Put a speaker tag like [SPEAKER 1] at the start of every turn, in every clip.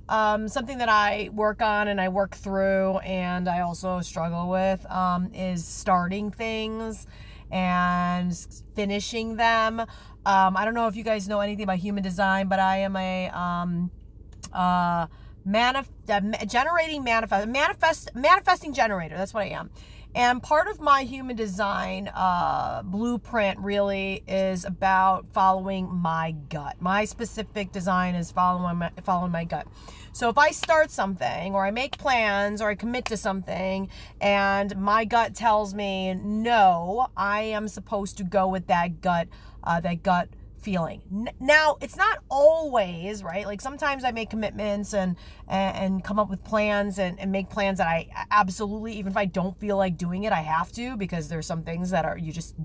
[SPEAKER 1] something that I work on and I work through and I also struggle with is starting things and finishing them. I don't know if you guys know anything about human design, but I am a manifesting generator. That's what I am. And part of my human design blueprint really is about following my gut. My specific design is following my gut. So if I start something or I make plans or I commit to something and my gut tells me no, I am supposed to go with that gut feeling. Now, it's not always, right? Like sometimes I make commitments and come up with plans and make plans that I absolutely, even if I don't feel like doing it, I have to, because there's some things that you just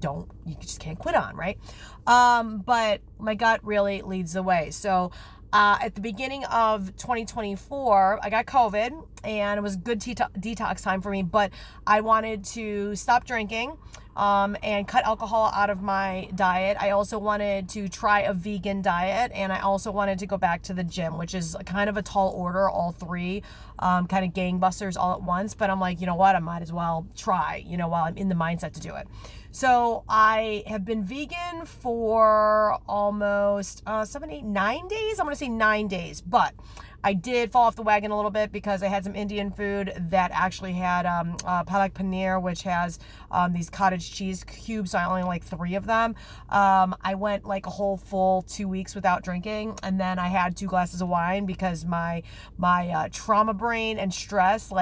[SPEAKER 1] can't quit on, right? But my gut really leads the way. So at the beginning of 2024, I got COVID and it was a good detox time for me, but I wanted to stop drinking and cut alcohol out of my diet. I also wanted to try a vegan diet, and I also wanted to go back to the gym, which is kind of a tall order, all three, kind of gangbusters all at once. But I'm like, you know what? I might as well try, while I'm in the mindset to do it. So I have been vegan for almost 7, 8, 9 days. I'm going to say 9 days, but I did fall off the wagon a little bit because I had some Indian food that actually had palak paneer, which has these cottage cheese cubes. So I only like 3 of them. I went like a whole full 2 weeks without drinking, and then I had 2 glasses of wine because my trauma brain and stress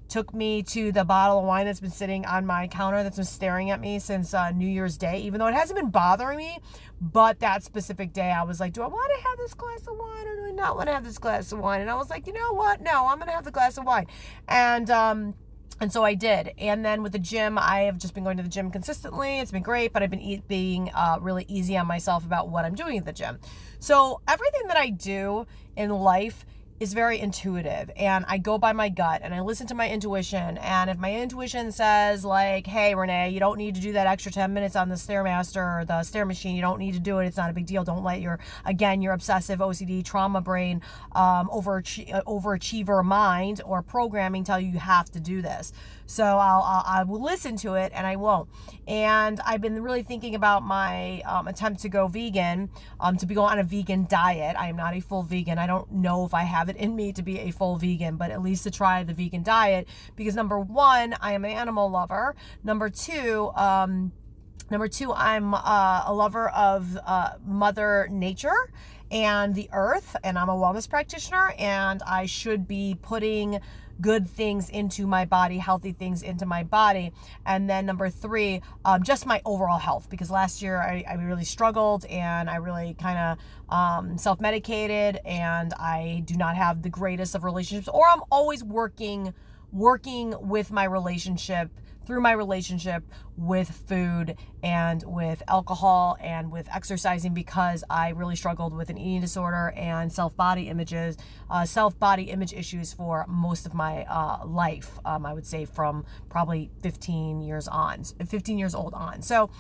[SPEAKER 1] took me to the bottle of wine that's been sitting on my counter that's been staring at me since New Year's Day, even though it hasn't been bothering me. But that specific day, I was like, do I want to have this glass of wine or do I not want to have this glass of wine? And I was like, you know what? No, I'm going to have the glass of wine. And so I did. And then with the gym, I have just been going to the gym consistently. It's been great, but I've been being really easy on myself about what I'm doing at the gym. So everything that I do in life is very intuitive, and I go by my gut and I listen to my intuition. And if my intuition says hey, Renee, you don't need to do that extra 10 minutes on the Stairmaster or the stair machine, you don't need to do it, it's not a big deal. Don't let your obsessive OCD trauma brain, overachiever mind or programming tell you have to do this. So I will listen to it and I won't. And I've been really thinking about my attempt to go vegan, to go on a vegan diet. I am not a full vegan. I don't know if I have it in me to be a full vegan, but at least to try the vegan diet, because number 1, I am an animal lover. Number two, I'm a lover of Mother Nature and the earth, and I'm a wellness practitioner, and I should be putting good things into my body, healthy things into my body. And then number 3, just my overall health, because last year I really struggled and I really kind of self-medicated, and I do not have the greatest of relationships, or I'm always working with my relationship, through my relationship with food and with alcohol and with exercising, because I really struggled with an eating disorder and self-body image issues for most of my life. I would say from probably 15 years old on. So,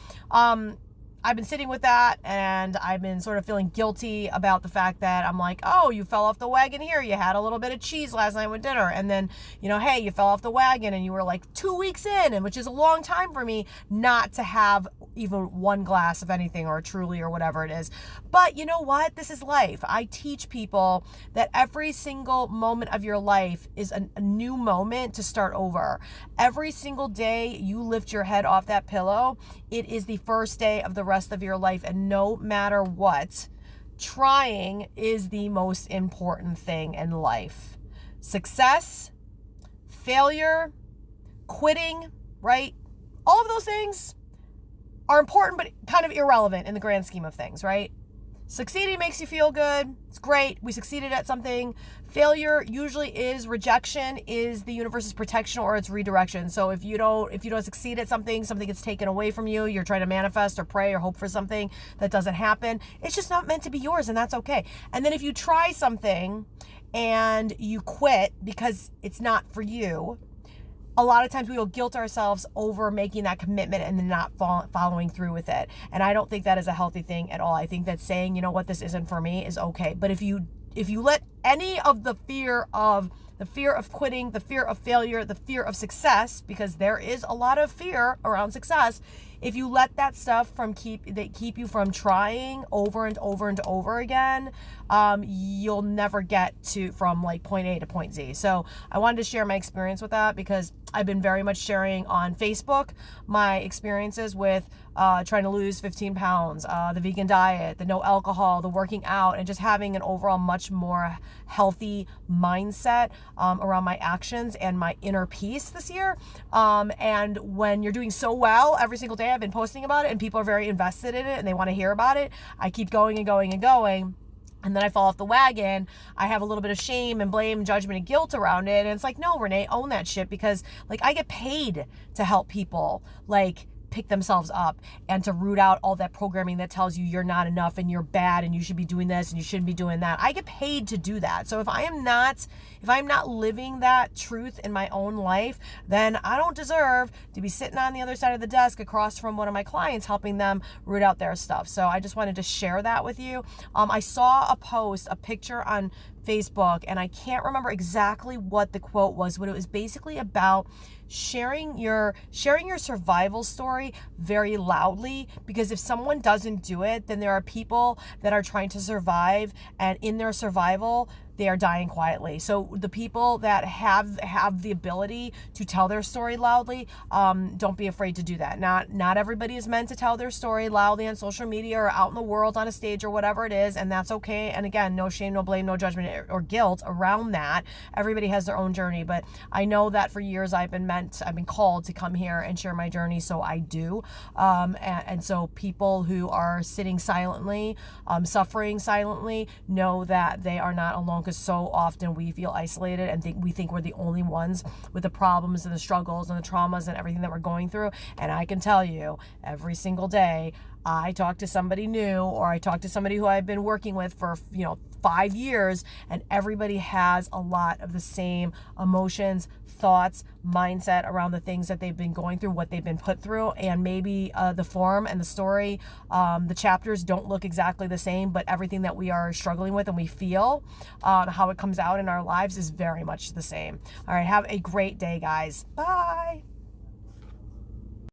[SPEAKER 1] I've been sitting with that, and I've been sort of feeling guilty about the fact that I'm like, oh, you fell off the wagon here. You had a little bit of cheese last night with dinner. And then, hey, you fell off the wagon and you were like 2 weeks in, and which is a long time for me not to have even 1 glass of anything, or a Truly or whatever it is. But you know what? This is life. I teach people that every single moment of your life is a new moment to start over. Every single day you lift your head off that pillow, it is the first day of the rest of your life. And no matter what, trying is the most important thing in life. Success, failure, quitting, right? All of those things are important, but kind of irrelevant in the grand scheme of things, right? Succeeding makes you feel good. It's great. We succeeded at something. Failure usually is rejection, is the universe's protection, or it's redirection. So if you don't succeed at something gets taken away from you. You're trying to manifest or pray or hope for something that doesn't happen. It's just not meant to be yours, and that's okay. And then if you try something and you quit because it's not for you, a lot of times we will guilt ourselves over making that commitment and then not following through with it. And I don't think that is a healthy thing at all. I think that saying, you know what, this isn't for me, is okay. But if you let any of the fear of quitting, the fear of failure, the fear of success, because there is a lot of fear around success. If you let that stuff keep you from trying over and over and over again, you'll never get from like point A to point Z. So I wanted to share my experience with that, because I've been very much sharing on Facebook my experiences with trying to lose 15 pounds, the vegan diet, the no alcohol, the working out, and just having an overall much more healthy mindset around my actions and my inner peace this year. And when you're doing so well every single day, I've been posting about it and people are very invested in it and they want to hear about it. I keep going and going and going. And then I fall off the wagon. I have a little bit of shame and blame, judgment and guilt around it. And it's like, no, Renee, own that shit, because like I get paid to help people like pick themselves up and to root out all that programming that tells you you're not enough and you're bad and you should be doing this and you shouldn't be doing that. I get paid to do that. So if I'm not living that truth in my own life, then I don't deserve to be sitting on the other side of the desk across from one of my clients helping them root out their stuff. So I just wanted to share that with you. I saw a picture on Facebook, and I can't remember exactly what the quote was, but it was basically about sharing your survival story very loudly, because if someone doesn't do it, then there are people that are trying to survive, and in their survival they are dying quietly. So the people that have the ability to tell their story loudly, don't be afraid to do that. Not everybody is meant to tell their story loudly on social media or out in the world on a stage or whatever it is, and that's okay. And again, no shame, no blame, no judgment or guilt around that. Everybody has their own journey, but I know that for years I've been called to come here and share my journey, so I do. And so people who are sitting silently, suffering silently, know that they are not alone, because so often we feel isolated and we think we're the only ones with the problems and the struggles and the traumas and everything that we're going through. And I can tell you, every single day I talk to somebody new, or I talk to somebody who I've been working with for 5 years, and everybody has a lot of the same emotions, thoughts, mindset around the things that they've been going through, what they've been put through. And maybe the form and the story, the chapters don't look exactly the same, but everything that we are struggling with and we feel, how it comes out in our lives is very much the same. All right, have a great day, guys. Bye.